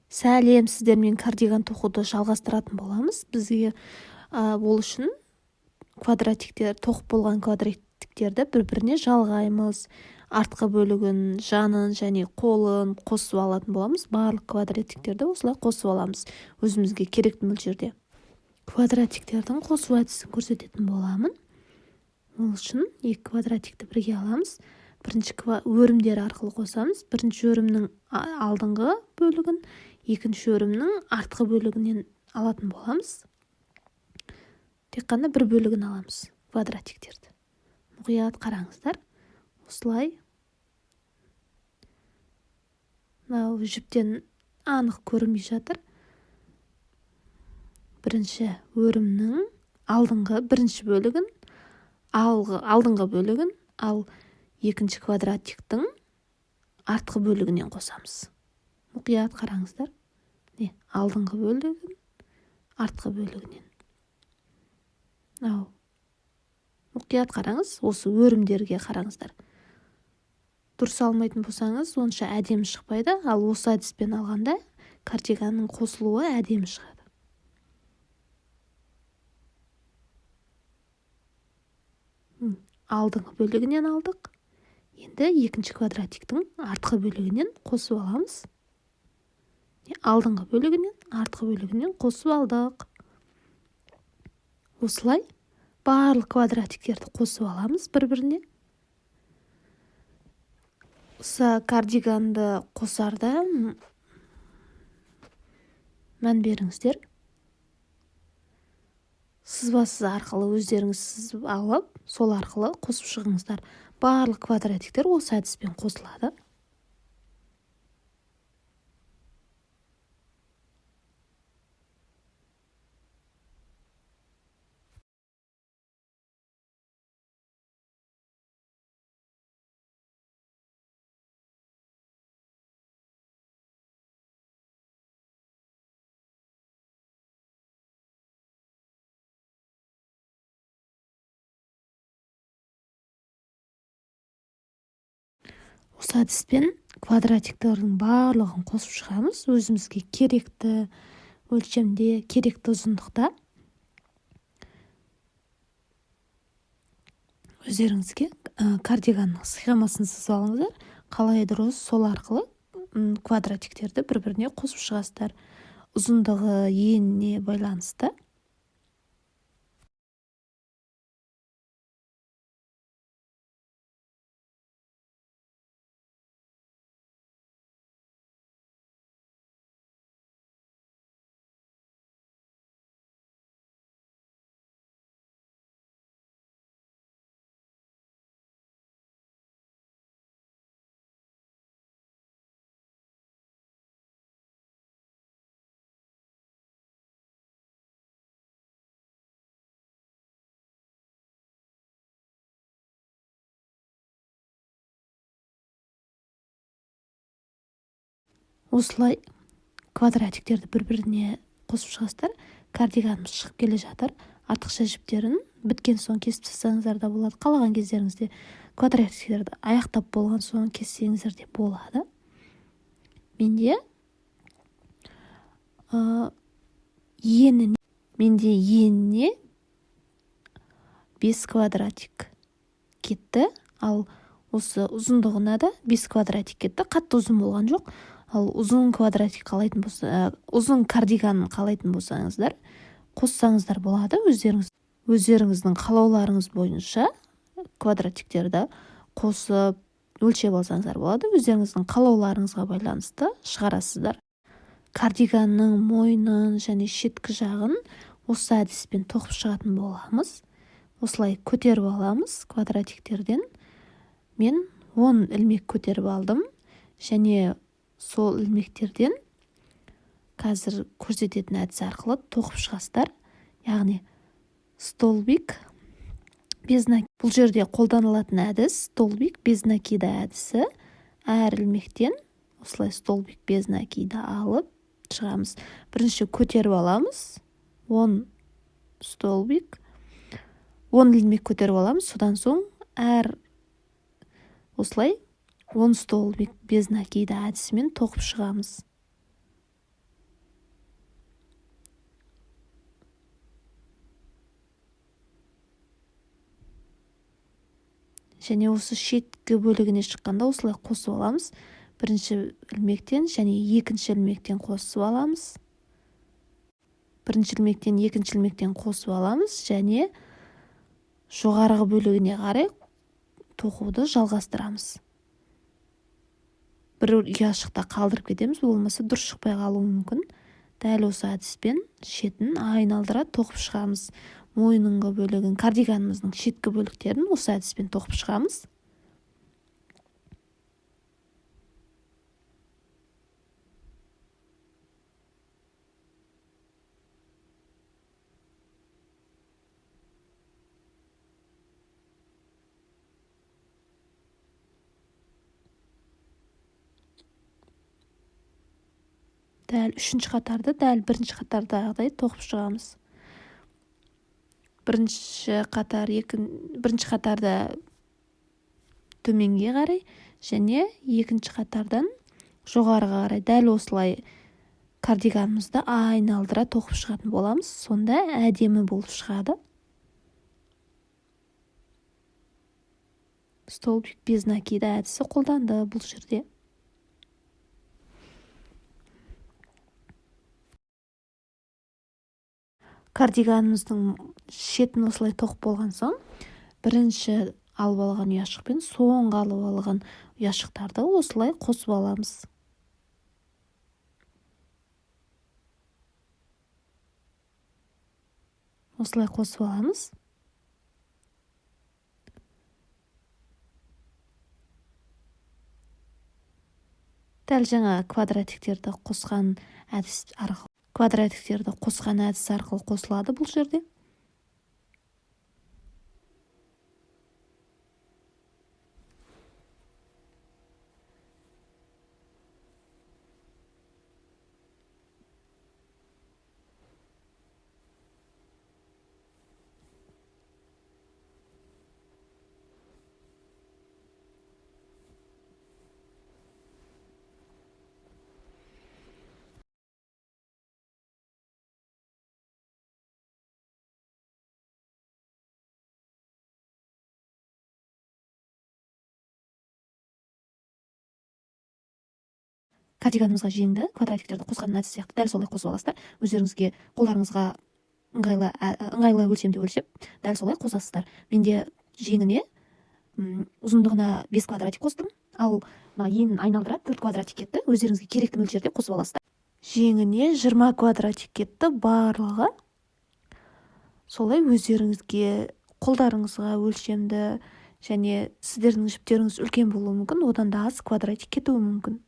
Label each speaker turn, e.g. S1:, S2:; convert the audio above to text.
S1: Сәлем, сіздермен кардиган тоқуды жалғастыратын боламыз. Бізге ол үшін тоқып болған квадратиктерді бір-біріне жалғаймыз. Артқы бөлігін, жанын және қолын қосып алатын боламыз. Барлық квадратиктерді осылай қосып аламыз өзімізге керекті мөлшерде. Квадратиктердің қосу әдісін көрсететін боламын. Ол үшін екі квадратикті бірге аламыз. Бірінші өрімдер арқылы қосамыз. Бірінші өрімнің алдыңғы бөлігін, екінші өрімнің артқы бөлігінен алатын боламыз. Тек қана бір бөлігін аламыз квадратиктерді. Мұқият қараңыздар. Осылай. Мынау жіптен анық көрінбей жатыр. Бірінші өрімнің бірінші бөлігін, алдыңғы бөлігін, ал екінші квадратиктің артқы бөлігінен қосамыз. Мұқият қараңыздар. Алдыңғы бөлігін, артқы бөлігінен. Мұқият қараңыз, осы өрімдерге қараңыздар. Дұрыс алмайтын болсаңыз, онша әдемі шықпайды, ал осы әдіспен алғанда кардиганның қосылуы әдемі шығады. Алдыңғы бөлігінен алдық. Енді екінші квадратиктің артқы бөлігінен қосып аламыз. Алдыңғы бөлігінен, артқы бөлігінен қосып алдық. Осылай барлық квадратиктерді қосып аламыз бір-біріне. Осы кардиганды қосарда мән беріңіздер. Сызбасы арқылы өздеріңіз сызып алып, сол арқылы қосып шығыңыздар. Барлық квадратиктер осы әдіспен қосылады. Осы әдіспен квадратиктердің барлығын қосып шығамыз. Өзімізге керекті өлшемде, керекті ұзындықта. Өздеріңізге кардиганның схемасын сызып алыңыздар. Қалай дұрыс, сол арқылы квадратиктерді бір-біріне қосып шығасыздар. Ұзындығы еніне байланысты. Осылай квадратиктерді бір-біріне қосып шығасыздар. Кардиганымыз шығып келе жатыр. Артықша жіптерін біткен соң кесіп тастасаңыздар да болады. Қалаған кездеріңізде квадратиктерді аяқтап болған соң кессеңіздер де болады. Менде еніне 5 квадратик кетті. Ал осы ұзындығына да 5 квадратик кетті. Қатты ұзын болған жоқ. Ал ұзын кардиганын қалайтын болсаңыздар, қоссаңыздар болады. Өздеріңіздің қалауларыңыз бойынша квадратиктерді қосып өлшеп алсаңыздар болады. Өздеріңіздің қалауларыңызға байланысты шығарасыздар. Кардиганның мойнын және шеткі жағын осы әдіспен тоқып шығатын боламыз. Осылай көтеріп аламыз квадратиктерден. Мен 10 ілмек көтеріп алдым. Және сол ілмектерден қазір көрсететін әдіс арқылы тоқып шығасыздар. Яғни столбик без накида. Бұл жерде қолданылатын әдіс столбик без накида әдісі. Әр ілмектен осылай столбик без накида алып шығамыз. Бірінші көтеріп аламыз. 10 ілмек көтеріп аламыз. Содан соң осылай 10 столбик без накида әдісімен тоқып шығамыз. және осы шеткі бөлігіне шыққанда осылай қосып аламыз. Бірінші ілмектен және екінші ілмектен қосып аламыз. Бірінші ілмектен екінші ілмектен қосып аламыз және жоғарғы бөлігіне қарай тоқуды жалғастырамыз. Бір ұяшықта қалдырып кетеміз, болмаса дұрыс шықпай қалуы мүмкін. Дәл осы әдіспен шетін айналдыра тоқып шығамыз. Мойныңғы бөлігін, кардиганымыздың шеткі бөліктерін осы әдіспен тоқып шығамыз. Дәл үшінші қатарды дәл бірінші қатардағыдай тоқып шығамыз. Бірінші қатарда төменге қарай және екінші қатардан жоғарыға қарай дәл осылай кардиганымызды айналдыра тоқып шығатын боламыз. Сонда әдемі болып шығады. Столбик без накида әдісі қолданды бұл жерде. Кардиганымыздың шетін осылай тоқып болған соң, бірінші алып алған ұяшық пен соңғы алып алған ұяшықтарды осылай қосып аламыз. Осылай қосып аламыз. Дәл жаңа квадратиктерді қосқан әдіс арқылы қосылады бұл жерде. Кардиганымызға жеңді, квадратиктерді қосқан әдіс сияқты дәл солай қосып аласыздар. Өздеріңізге қолдарыңызға ыңғайлы өлшемде өлшеп, дәл солай қосасыздар. Менде жеңіне ұзындығына 5 квадратик қостым, ал енін айналдыра 4 квадратик кетті. Өздеріңізге керекті мөлшерде қосып аласыздар. Жеңіне 20 квадратик кетті барлығы. Солай өздеріңізге қолдарыңызға өлшемді және сіздердің жіптеріңіз үлкен болуы мүмкін, одан да аз квадратик кетуі мүмкін.